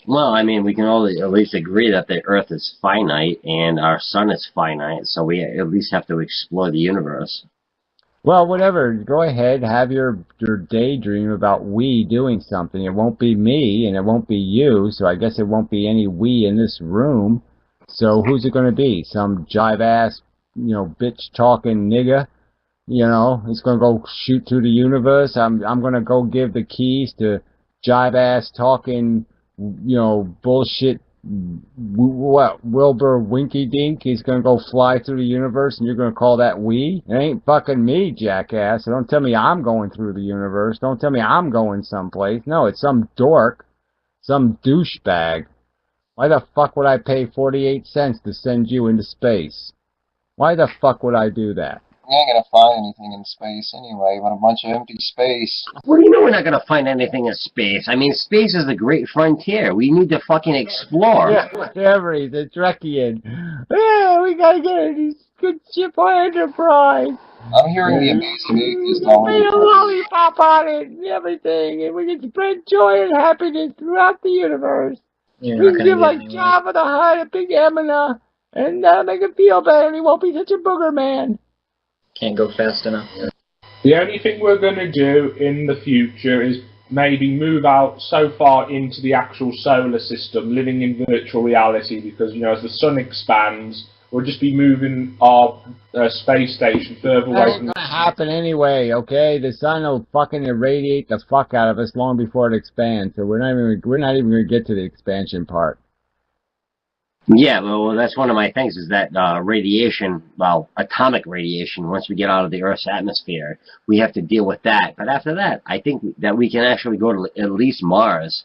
Well, I mean, we can all at least agree that the Earth is finite and our sun is finite, so we at least have to explore the universe. Well, whatever. Go ahead, have your daydream about we doing something. It won't be me, and it won't be you. So I guess it won't be any we in this room. So who's it going to be? Some jive ass, bitch talking nigga. He's going to go shoot through the universe. I'm going to go give the keys to jive ass talking, bullshit. What, Wilbur Winky Dink? He's going to go fly through the universe and you're going to call that we? It ain't fucking me, jackass. So don't tell me I'm going through the universe. Don't tell me I'm going someplace. No, it's some dork, some douchebag. Why the fuck would I pay 48 cents to send you into space? Why the fuck would I do that? We ain't gonna find anything in space anyway, but a bunch of empty space. What do you know we're not going to find anything in space? I mean, space is the great frontier. We need to fucking explore. Yeah, whatever. He's a Trekkian. Yeah, we gotta get a good ship on Enterprise. I'm hearing the amazing atheist all over Made the a place. lollipop on it and everything, and we can spread joy and happiness throughout the universe. You're We not can gonna give get like anywhere. Jabba the Hutt a big Emina and make him feel better, and he won't be such a booger man. Can't go fast enough. The only thing we're going to do in the future is maybe move out so far into the actual solar system, living in virtual reality, because, as the sun expands, we'll just be moving our space station further That away ain't from the gonna happen anyway, okay? The sun will fucking irradiate the fuck out of us long before it expands, so we're not even gonna get to the expansion part. Yeah, well, that's one of my things is that radiation, well, atomic radiation, once we get out of the Earth's atmosphere, we have to deal with that. But after that, I think that we can actually go to at least Mars.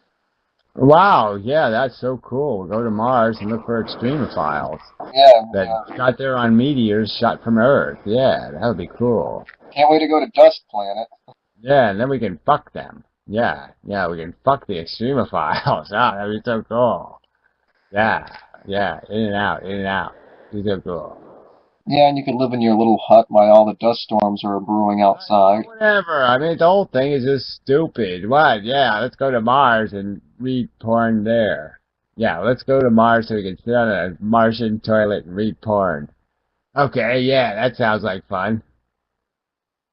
Wow, yeah, that's so cool. We'll go to Mars and look for extremophiles Yeah, that got there on meteors shot from Earth. Yeah, that would be cool. can't wait to go to Dust Planet. Yeah, and then we can fuck them. Yeah, we can fuck the extremophiles. Ah, that'd be so cool. Yeah, in and out, in and out. Be so cool. Yeah, and you can live in your little hut while all the dust storms are brewing outside. Whatever. I mean, the whole thing is just stupid. What? Yeah, let's go to Mars and read porn there. Yeah, let's go to Mars so we can sit on a Martian toilet and read porn. Okay, yeah, that sounds like fun.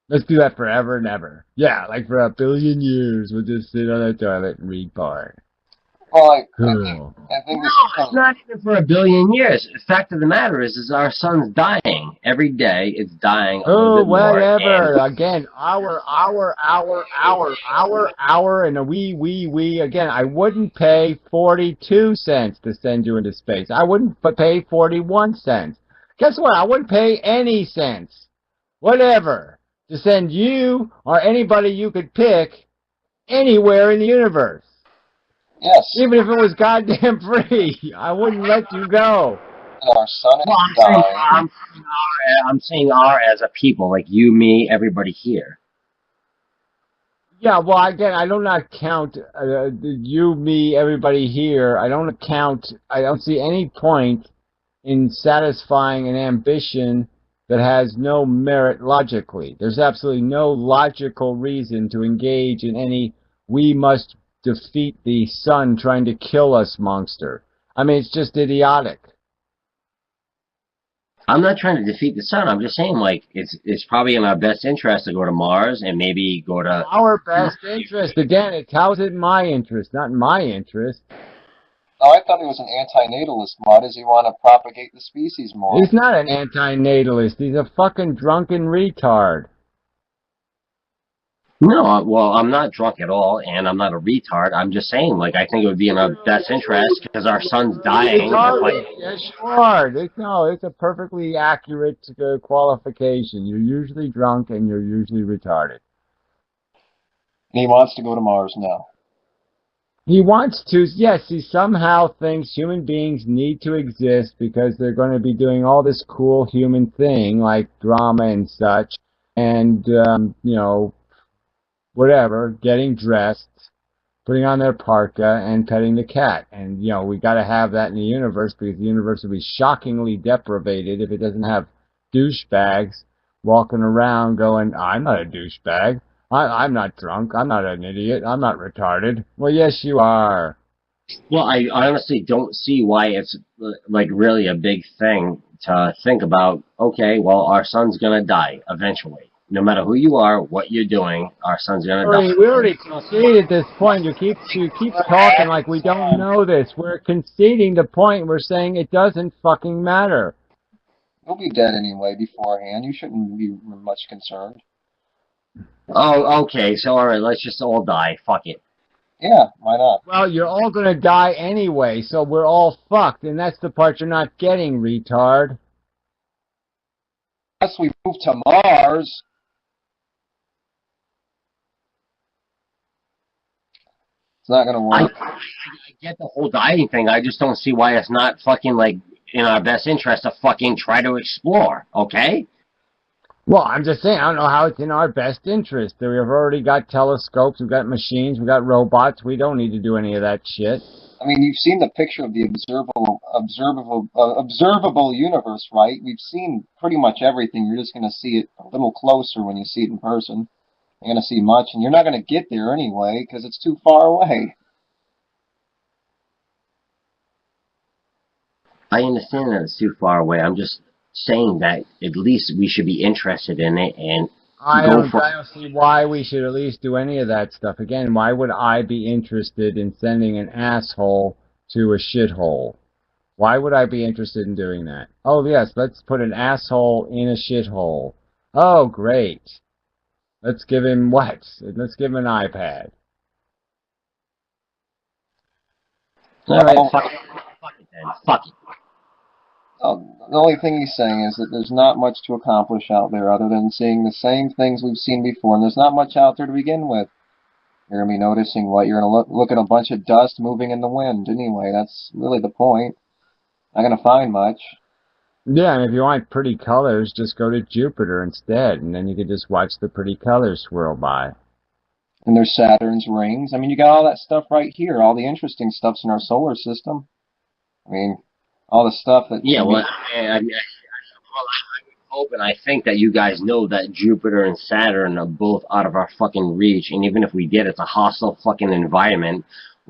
Let's do that forever and ever. Yeah, like for a billion years, we'll just sit on a toilet and read porn. Well, Cool. I think No, this it's kind of, not even for a billion years. The fact of the matter is our sun's dying. Every day it's dying a little Oh, bit more. whatever. And Again, hour, and a we. Again, I wouldn't pay 42 cents to send you into space. I wouldn't pay 41 cents. Guess what? I wouldn't pay any cents. Whatever. To send you or anybody you could pick anywhere in the universe. yes, Even if it was goddamn free, I wouldn't let you go. our sun well, is dying. I'm saying our as a people, like you, me, everybody here. Yeah, well, again, I do not count you, me, everybody here. I don't see any point in satisfying an ambition that has no merit logically. There's absolutely no logical reason to engage in any we must defeat the sun trying to kill us monster. I mean, it's just idiotic. I'm not trying to defeat the sun. I'm just saying, like, it's probably in our best interest to go to Mars and maybe go to. Our best interest. Again, it's how's it in my interest, not in my interest. Oh, I thought he was an anti-natalist, Mud. Does he want to propagate the species more? He's not an anti-natalist. He's a fucking drunken retard. No, well, I'm not drunk at all, and I'm not a retard. I'm just saying, like, I think it would be in our best interest because our sun's dying. Retarded. Yes, you are. No, it's a perfectly accurate qualification. You're usually drunk and you're usually retarded. And he wants to go to Mars now. He wants to, yes, he somehow thinks human beings need to exist because they're going to be doing all this cool human thing like drama and such, and, whatever, getting dressed, putting on their parka, and petting the cat. And, we got to have that in the universe because the universe would be shockingly deprivated if it doesn't have douchebags walking around going, I'm not a douchebag. I'm not drunk. I'm not an idiot. I'm not retarded. Well, yes, you are. Well, I honestly don't see why it's like really a big thing to think about. Okay, well, our son's gonna die eventually. No matter who you are, what you're doing, our son's gonna die. We already conceded this point. You keep talking like we don't know this. We're conceding the point. We're saying it doesn't fucking matter. You'll be dead anyway beforehand. You shouldn't be much concerned. Oh, okay. So all right, let's just all die. Fuck it. Yeah, why not? Well, you're all gonna die anyway, so we're all fucked, and that's the part you're not getting, retard. Unless we move to Mars. It's not gonna work. I get the whole dying thing. I just don't see why it's not fucking like in our best interest to fucking try to explore. Okay. Well, I'm just saying, I don't know how it's in our best interest. We've already got telescopes, we've got machines, we've got robots. We don't need to do any of that shit. I mean, you've seen the picture of the observable universe, right? We've seen pretty much everything. You're just going to see it a little closer when you see it in person. You're going to see much, and you're not going to get there anyway because it's too far away. I understand that it's too far away. I'm just saying that at least we should be interested in it and I don't see why we should at least do any of that stuff. Again, why would I be interested in sending an asshole to a shithole? Why would I be interested in doing that? Oh, yes, let's put an asshole in a shithole. Oh, great. Let's give him what? Let's give him an iPad. All right, fuck it then. Fuck it. The only thing he's saying is that there's not much to accomplish out there other than seeing the same things we've seen before, and there's not much out there to begin with. You're going to be noticing what? You're going to look at a bunch of dust moving in the wind anyway. That's really the point. Not going to find much. Yeah, and if you want pretty colors, just go to Jupiter instead, and then you can just watch the pretty colors swirl by. And there's Saturn's rings. I mean, you got all that stuff right here. All the interesting stuff's in our solar system. I mean, all the stuff that... Yeah, well, I would hope and I think that you guys know that Jupiter and Saturn are both out of our fucking reach, and even if we did, it's a hostile fucking environment.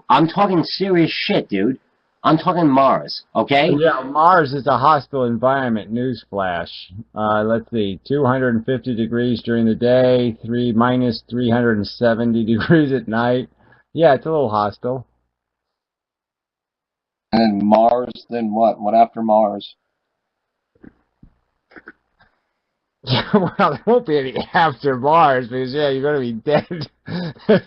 I'm talking serious shit, dude. I'm talking Mars, okay? Yeah, Mars is a hostile environment, newsflash. Let's see, 250 degrees during the day, minus 370 degrees at night. Yeah, it's a little hostile. And Mars, then what? What after Mars? Well, there won't be any after Mars because, yeah, you're going to be dead.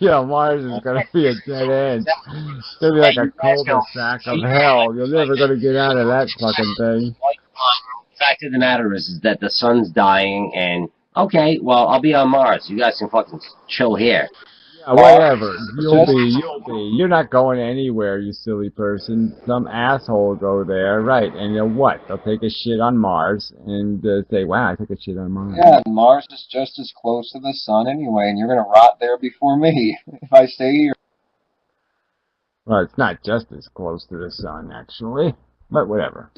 You know, Mars is going to be a dead end. It's going to be like a cul-de-sac of hell. You're never going to get out of that fucking thing. The fact of the matter is that the sun's dying, and, okay, well, I'll be on Mars. You guys can fucking chill here. Yeah, whatever. You'll be. You're not going anywhere, you silly person. Some asshole will go there, right? And you know what? They'll take a shit on Mars and say, "Wow, I took a shit on Mars." Yeah, Mars is just as close to the sun anyway, and you're gonna rot there before me if I stay here. Well, it's not just as close to the sun, actually, but whatever.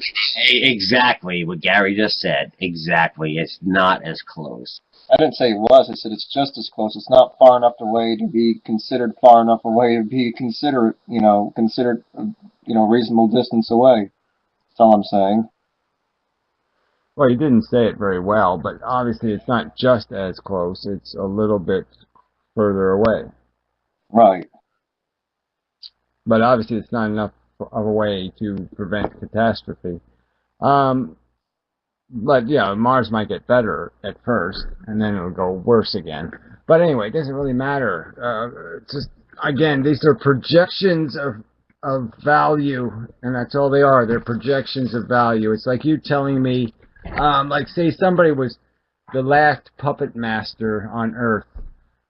Exactly what Gary just said. Exactly. It's not as close. I didn't say it was. I said it's just as close. It's not far enough away to be considered far enough away to be considered reasonable distance away. That's all I'm saying. Well, you didn't say it very well, but obviously it's not just as close. It's a little bit further away. Right. But obviously it's not enough of a way to prevent catastrophe. But, yeah, Mars might get better at first, and then it'll go worse again. But anyway, it doesn't really matter. Just, again, these are projections of value, and that's all they are. They're projections of value. It's like you telling me, like, say somebody was the last puppet master on Earth,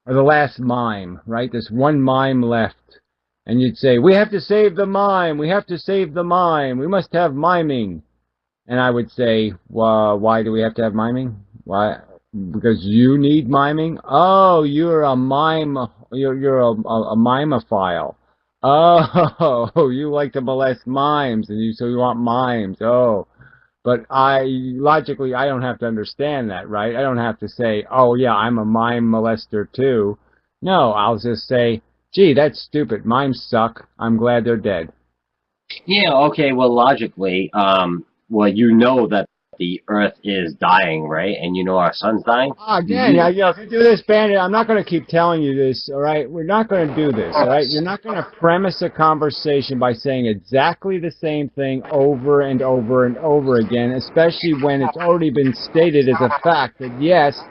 or the last mime, right? There's one mime left, and you'd say, we have to save the mime, we have to save the mime, we must have miming. And I would say, well, why do we have to have miming? Why? Because you need miming? Oh, you're a mime. You're a mimeophile. Oh, you like to molest mimes, and so you want mimes. Oh, but logically, I don't have to understand that, right? I don't have to say, oh, yeah, I'm a mime molester too. No, I'll just say, gee, that's stupid. Mimes suck. I'm glad they're dead. Yeah, okay, well, logically, well, you know that the Earth is dying, right? And you know our sun's dying? Again, yeah, if you do this, Bandit, I'm not going to keep telling you this, all right? We're not going to do this, all right? You're not going to premise a conversation by saying exactly the same thing over and over and over again, especially when it's already been stated as a fact that, yes,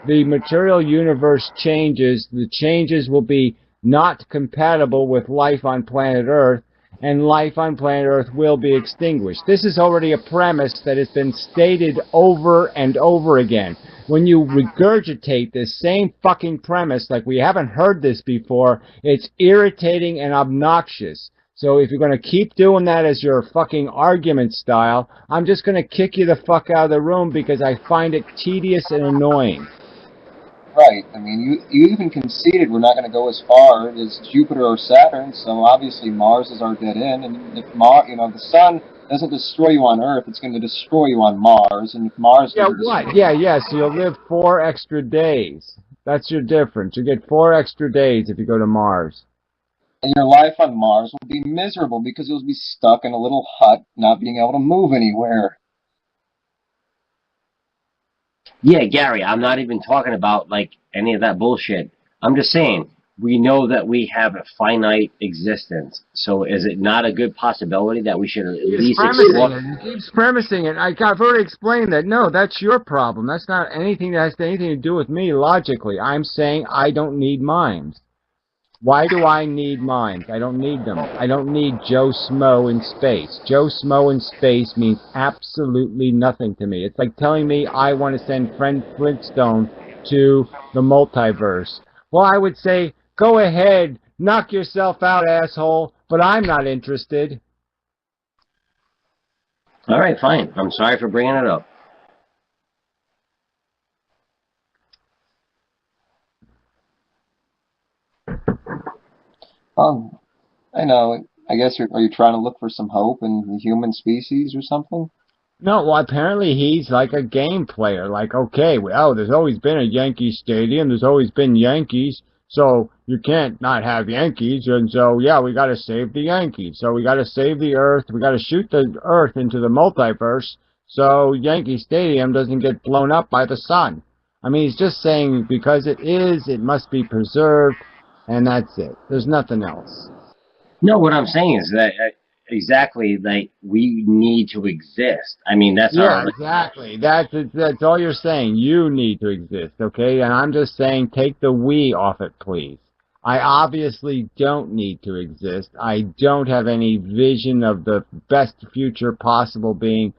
the material universe changes. The changes will be not compatible with life on planet Earth, and life on planet Earth will be extinguished. This is already a premise that has been stated over and over again. When you regurgitate this same fucking premise like we haven't heard this before, it's irritating and obnoxious. So if you're going to keep doing that as your fucking argument style, I'm just going to kick you the fuck out of the room because I find it tedious and annoying. Right. I mean, you even conceded we're not going to go as far as Jupiter or Saturn, so obviously Mars is our dead end. And if the sun doesn't destroy you on Earth, it's going to destroy you on Mars. And if Mars Yeah, what? Yeah. So you'll live 4 extra days. That's your difference. You get 4 extra days if you go to Mars. And your life on Mars will be miserable because you'll be stuck in a little hut, not being able to move anywhere. Yeah, Gary, I'm not even talking about, like, any of that bullshit. I'm just saying, we know that we have a finite existence. So is it not a good possibility that we should at least explore? He keeps premising it. I've already explained that. No, that's your problem. That's not anything that has anything to do with me logically. I'm saying I don't need mimes. Why do I need mimes? I don't need them. I don't need Joe Smo in space. Joe Smo in space means absolutely nothing to me. It's like telling me I want to send Fred Flintstone to the multiverse. Well, I would say, go ahead, knock yourself out, asshole, but I'm not interested. All right, fine. I'm sorry for bringing it up. I know. I guess are you trying to look for some hope in the human species or something? No, well, apparently he's like a game player. Like, okay, well, there's always been a Yankee Stadium. There's always been Yankees. So you can't not have Yankees. And so, yeah, we got to save the Yankees. So we got to save the Earth. We got to shoot the Earth into the multiverse so Yankee Stadium doesn't get blown up by the sun. I mean, he's just saying because it must be preserved, and that's it. There's nothing else. No, what I'm saying is that exactly, like, we need to exist. I mean, that's yeah, exactly. That's all you're saying. You need to exist, okay? And I'm just saying, take the we off it, please. I obviously don't need to exist. I don't have any vision of the best future possible being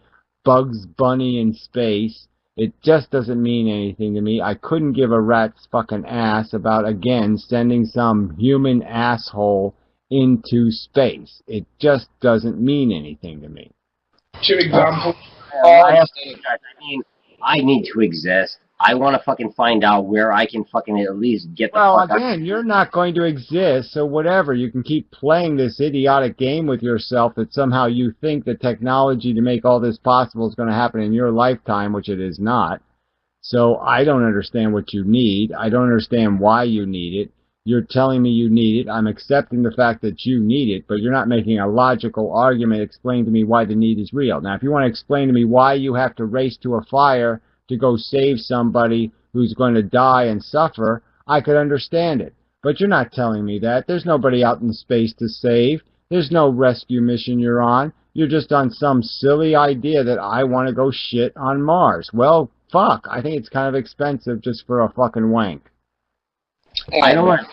Bugs Bunny in space. It just doesn't mean anything to me. I couldn't give a rat's fucking ass about, again, sending some human asshole into space. It just doesn't mean anything to me. 2 examples. I mean, I need to exist. I want to fucking find out where I can fucking at least get the fuck out. Again, you're not going to exist, so whatever. You can keep playing this idiotic game with yourself that somehow you think the technology to make all this possible is going to happen in your lifetime, which it is not. So I don't understand what you need. I don't understand why you need it. You're telling me you need it. I'm accepting the fact that you need it, but you're not making a logical argument explaining to me why the need is real. Now, if you want to explain to me why you have to race to a fire to go save somebody who's going to die and suffer, I could understand it. But you're not telling me that. There's nobody out in space to save. There's no rescue mission you're on. You're just on some silly idea that I want to go shit on Mars. Well, fuck. I think it's kind of expensive just for a fucking wank. I don't want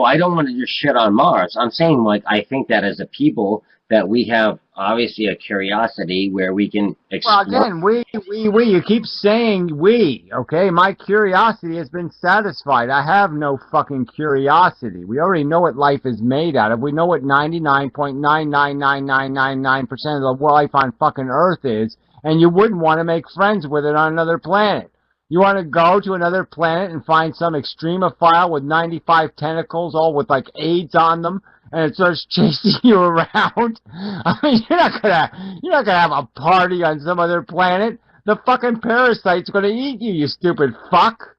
I don't want to just shit on Mars. I'm saying, like, I think that as a people that we have obviously a curiosity where we can explore. Well, again, we, you keep saying we, okay? My curiosity has been satisfied. I have no fucking curiosity. We already know what life is made out of. We know what 99.999999% of the life on fucking Earth is, and you wouldn't want to make friends with it on another planet. You want to go to another planet and find some extremophile with 95 tentacles, all with like AIDS on them, and it starts chasing you around? I mean, you're not gonna have a party on some other planet. The fucking parasite's gonna eat you, you stupid fuck.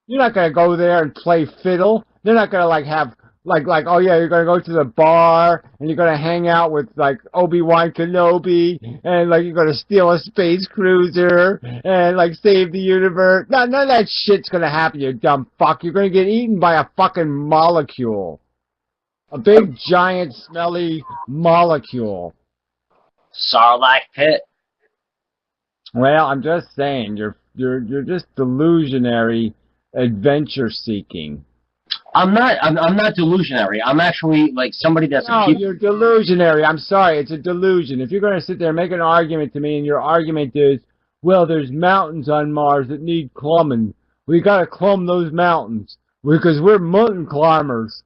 You're not gonna go there and play fiddle. They're not gonna like have oh yeah, you're gonna go to the bar and you're gonna hang out with like Obi-Wan Kenobi and like you're gonna steal a space cruiser and like save the universe. No, none of that shit's gonna happen, you dumb fuck. You're gonna get eaten by a fucking molecule. A big, giant, smelly molecule. Sarlacc pit. Well, I'm just saying, you're just delusionary, adventure seeking. I'm not delusionary. I'm actually like somebody that's No, you're delusionary. I'm sorry, it's a delusion. If you're going to sit there and make an argument to me, and your argument is, well, there's mountains on Mars that need clumbing. We got to clumb those mountains because we're mountain climbers.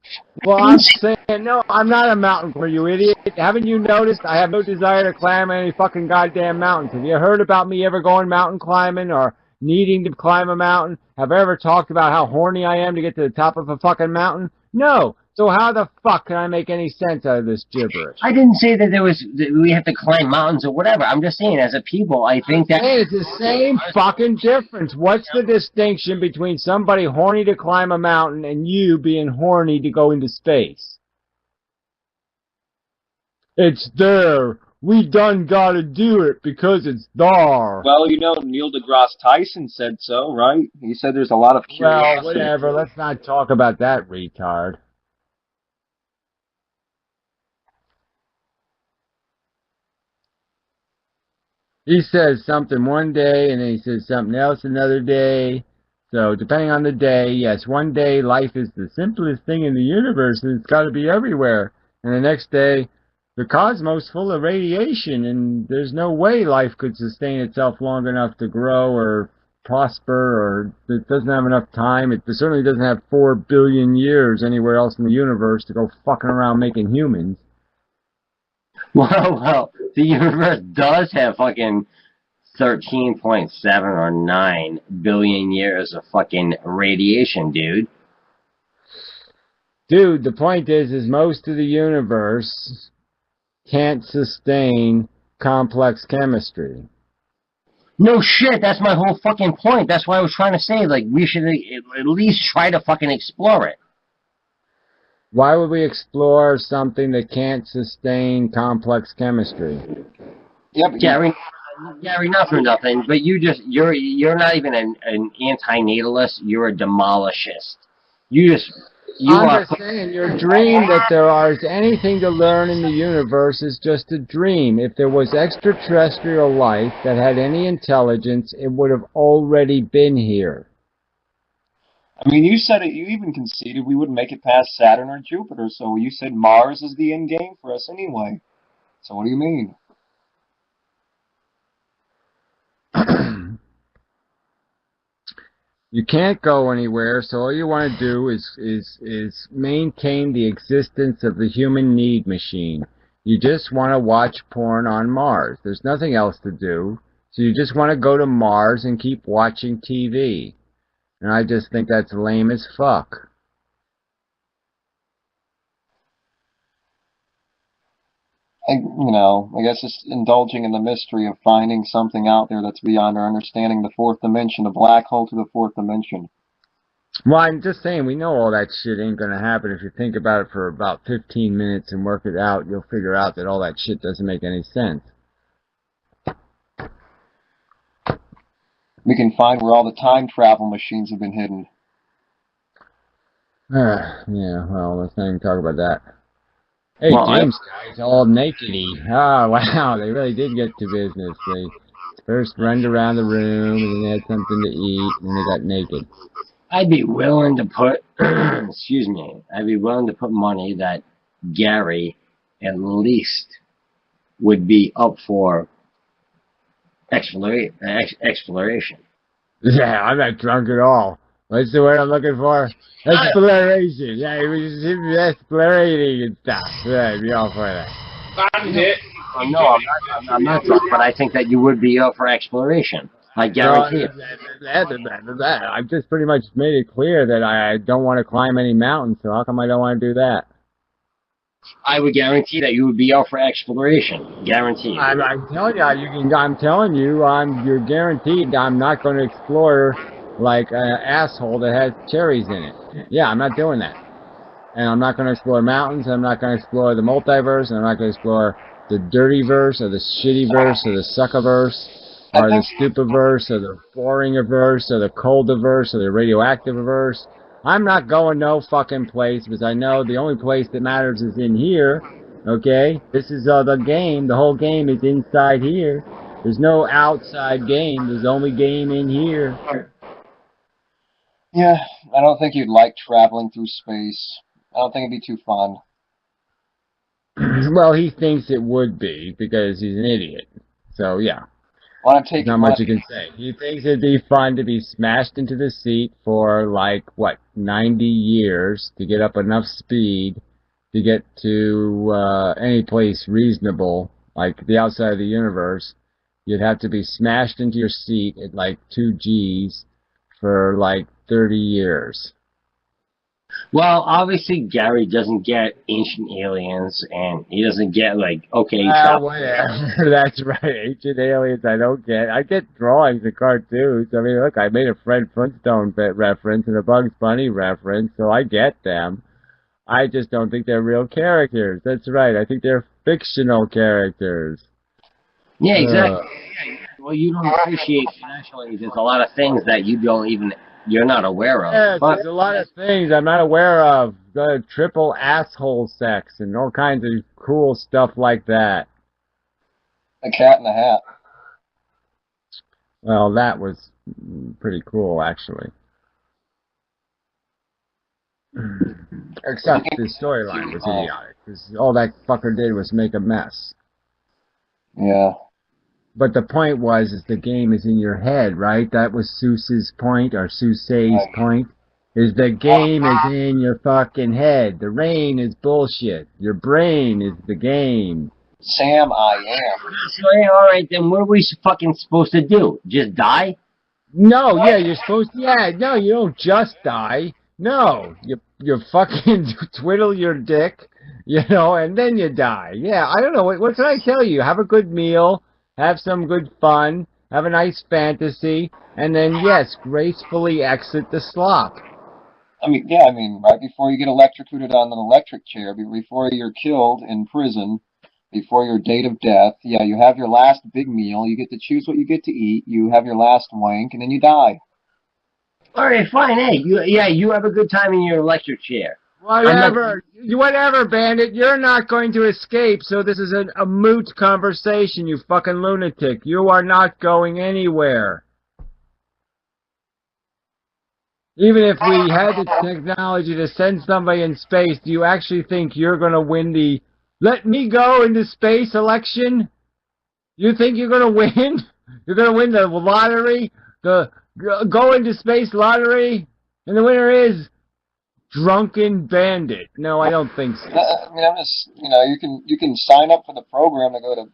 Well, I'm saying, no, I'm not a mountain climber, you idiot. Haven't you noticed? I have no desire to climb any fucking goddamn mountains. Have you heard about me ever going mountain climbing or needing to climb a mountain? Have I ever talked about how horny I am to get to the top of a fucking mountain? No. So how the fuck can I make any sense out of this gibberish? I didn't say that we have to climb mountains or whatever. I'm just saying, as a people, I think that Hey, it's the same fucking difference. What's the distinction between somebody horny to climb a mountain and you being horny to go into space? It's there. We done gotta do it because it's there. Well, you know, Neil deGrasse Tyson said so, right? He said there's a lot of curiosity. Well, whatever. Let's not talk about that retard. He says something one day, and then he says something else another day. So, depending on the day, yes, one day life is the simplest thing in the universe, and it's got to be everywhere. And the next day, the cosmos full of radiation, and there's no way life could sustain itself long enough to grow or prosper, or it doesn't have enough time. It certainly doesn't have 4 billion years anywhere else in the universe to go fucking around making humans. well, the universe does have fucking 13.7 or 9 billion years of fucking radiation, dude. Dude, the point is most of the universe can't sustain complex chemistry. No shit, that's my whole fucking point. That's why I was trying to say, like, we should at least try to fucking explore it. Why would we explore something that can't sustain complex chemistry? Yeah, but Gary, not for nothing, but you're not even an anti-natalist, you're a demolishist. I'm just saying, your dream that there is anything to learn in the universe is just a dream. If there was extraterrestrial life that had any intelligence, it would have already been here. I mean, you said it. You even conceded we wouldn't make it past Saturn or Jupiter. So you said Mars is the end game for us anyway. So what do you mean? You can't go anywhere, so all you want to do is maintain the existence of the human need machine. You just want to watch porn on Mars. There's nothing else to do, so you just want to go to Mars and keep watching TV. And I just think that's lame as fuck. I guess it's indulging in the mystery of finding something out there that's beyond our understanding, the fourth dimension, the black hole to the fourth dimension. Well, I'm just saying, we know all that shit ain't gonna happen. If you think about it for about 15 minutes and work it out, you'll figure out that all that shit doesn't make any sense. We can find where all the time travel machines have been hidden. Yeah, well, let's not even talk about that. Hey, Well, James guy's all nakedy. Oh, wow, they really did get to business. They first run around the room, and then they had something to eat, and then they got naked. I'd be willing to put, excuse me, I'd be willing to put money that Gary at least would be up for exploration. Yeah, I'm not drunk at all. What's the word I'm looking for? Exploration. Yeah, he was just explorating and stuff. Yeah, I'd be all for that. That's it. No, I'm not drunk, but I think that you would be up for exploration. I guarantee it. I've just pretty much made it clear that I don't want to climb any mountains, so how come I don't want to do that? I would guarantee that you would be up for exploration. Guaranteed. I'm telling you, you're guaranteed I'm not going to explore like an asshole that has cherries in it. Yeah, I'm not doing that. And I'm not going to explore mountains. I'm not going to explore the multiverse. And I'm not going to explore the dirty verse or the shitty verse or the suckerverse or the stupid verse or the boring verse or the cold verse or the radioactive verse. I'm not going no fucking place because I know the only place that matters is in here. Okay? This is the game. The whole game is inside here. There's no outside game. There's only game in here. Yeah, I don't think you'd like traveling through space. I don't think it'd be too fun. Well, he thinks it would be because he's an idiot. So, yeah. Want to take Not much you can say. He thinks it'd be fun to be smashed into the seat for, like, what, 90 years to get up enough speed to get to any place reasonable, like the outside of the universe. You'd have to be smashed into your seat at, like, 2 Gs for, like, 30 years. Well, obviously Gary doesn't get ancient aliens, and he doesn't get like whatever. That's right. Ancient aliens, I don't get. I get drawings and cartoons. I mean, look, I made a Fred Flintstone reference and a Bugs Bunny reference, so I get them. I just don't think they're real characters. That's right. I think they're fictional characters. Yeah, exactly. Well, you don't appreciate financially. There's a lot of things that you're not aware of. Yeah, there's a lot of things I'm not aware of. Triple asshole sex and all kinds of cool stuff like that. The Cat in the Hat. Well, that was pretty cool, actually. Except the storyline was idiotic. 'Cause all that fucker did was make a mess. Yeah. But the point was, is the game is in your head, right? That was Seuss's point, or Seuss's point, is the game is in your fucking head. The rain is bullshit. Your brain is the game. Sam, I am. So, hey, all right, then what are we fucking supposed to do? Just die? No, yeah, you're supposed to, yeah, no, you don't just die. No, you fucking twiddle your dick, you know, and then you die. Yeah, I don't know, what can I tell you? Have a good meal. Have some good fun, have a nice fantasy, and then, yes, gracefully exit the slop. I mean, yeah, right before you get electrocuted on an electric chair, before you're killed in prison, before your date of death, yeah, you have your last big meal, you get to choose what you get to eat, you have your last wank, and then you die. All right, fine, hey, you have a good time in your electric chair. Whatever, Bandit. You're not going to escape, so this is a moot conversation, you fucking lunatic. You are not going anywhere. Even if we had the technology to send somebody in space, do you actually think you're going to win the let me go into space election? You think you're going to win? You're going to win the lottery? The go into space lottery? And the winner is Drunken Bandit. No, I don't think so. I'm just, you can sign up for the program to go to,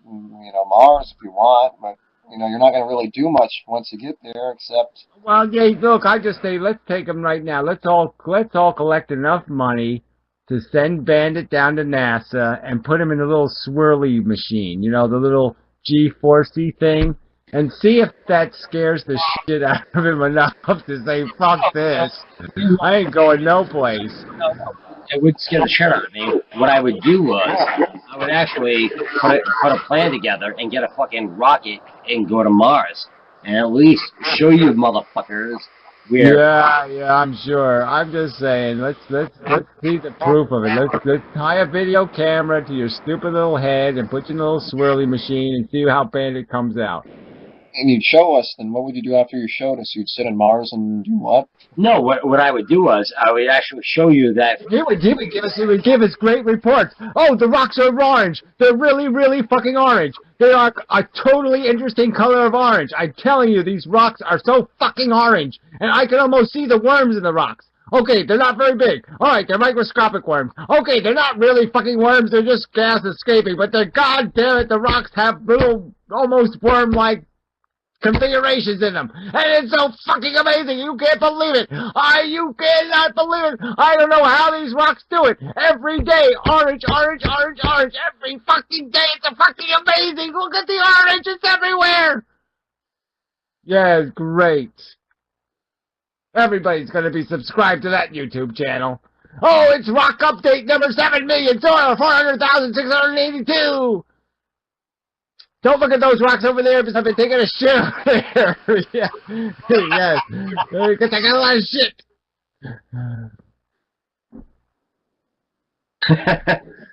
Mars if you want, but, you're not going to really do much once you get there, except... Well, yeah, look, I just say, let's take them right now. Let's all collect enough money to send Bandit down to NASA and put him in a little swirly machine, the little G-Forcey thing, and see if that scares the shit out of him enough to say, fuck this. I ain't going no place. It would scare the shit out of me. What I would do was, I would actually put a plan together and get a fucking rocket and go to Mars. And at least show you motherfuckers where... Yeah, I'm sure. I'm just saying, let's see the proof of it. Let's tie a video camera to your stupid little head and put you in a little swirly machine and see how Bandit comes out. And you'd show us, then what would you do after you showed us? You'd sit on Mars and do what? No, what I would do was, I would actually show you that... He would give us great reports. Oh, the rocks are orange. They're really, really fucking orange. They are a totally interesting color of orange. I'm telling you, these rocks are so fucking orange. And I can almost see the worms in the rocks. Okay, they're not very big. Alright, they're microscopic worms. Okay, they're not really fucking worms, they're just gas escaping. But they're, goddamn it, the rocks have little, almost worm-like configurations in them. And it's so fucking amazing. You can't believe it. You cannot believe it. I don't know how these rocks do it. Every day, orange, orange, orange, orange. Every fucking day. It's fucking amazing. Look at the orange. It's everywhere. Yeah, it's great. Everybody's going to be subscribed to that YouTube channel. Oh, it's rock update number 7,004,400,682. Don't look at those rocks over there because I've been taking a shit over there. Yeah. Yes. Because I got a lot of shit.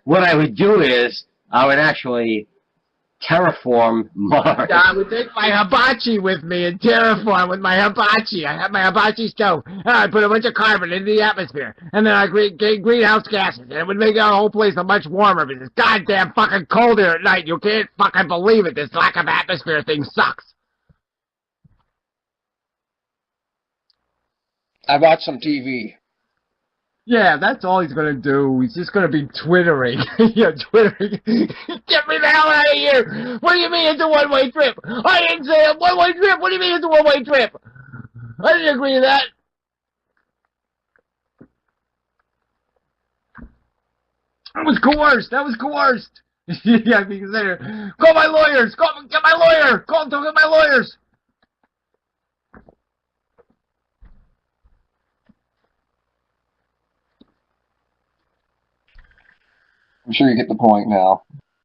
What I would do is I would actually terraform Mars. I would take my hibachi with me and terraform with my hibachi. I have my hibachi stove. And I put a bunch of carbon into the atmosphere. And then I create greenhouse gases. And it would make our whole place much warmer because it's goddamn fucking cold here at night. You can't fucking believe it. This lack of atmosphere thing sucks. I watched some TV. Yeah, that's all he's gonna do. He's just gonna be twittering. Yeah, twittering. Get me the hell out of here! What do you mean it's a one-way trip? I didn't say a one-way trip! What do you mean it's a one-way trip? I didn't agree to that. That was coerced! That was coerced! Yeah, because there. Call my lawyers! Get my lawyer! Get my lawyers! I'm sure you get the point now.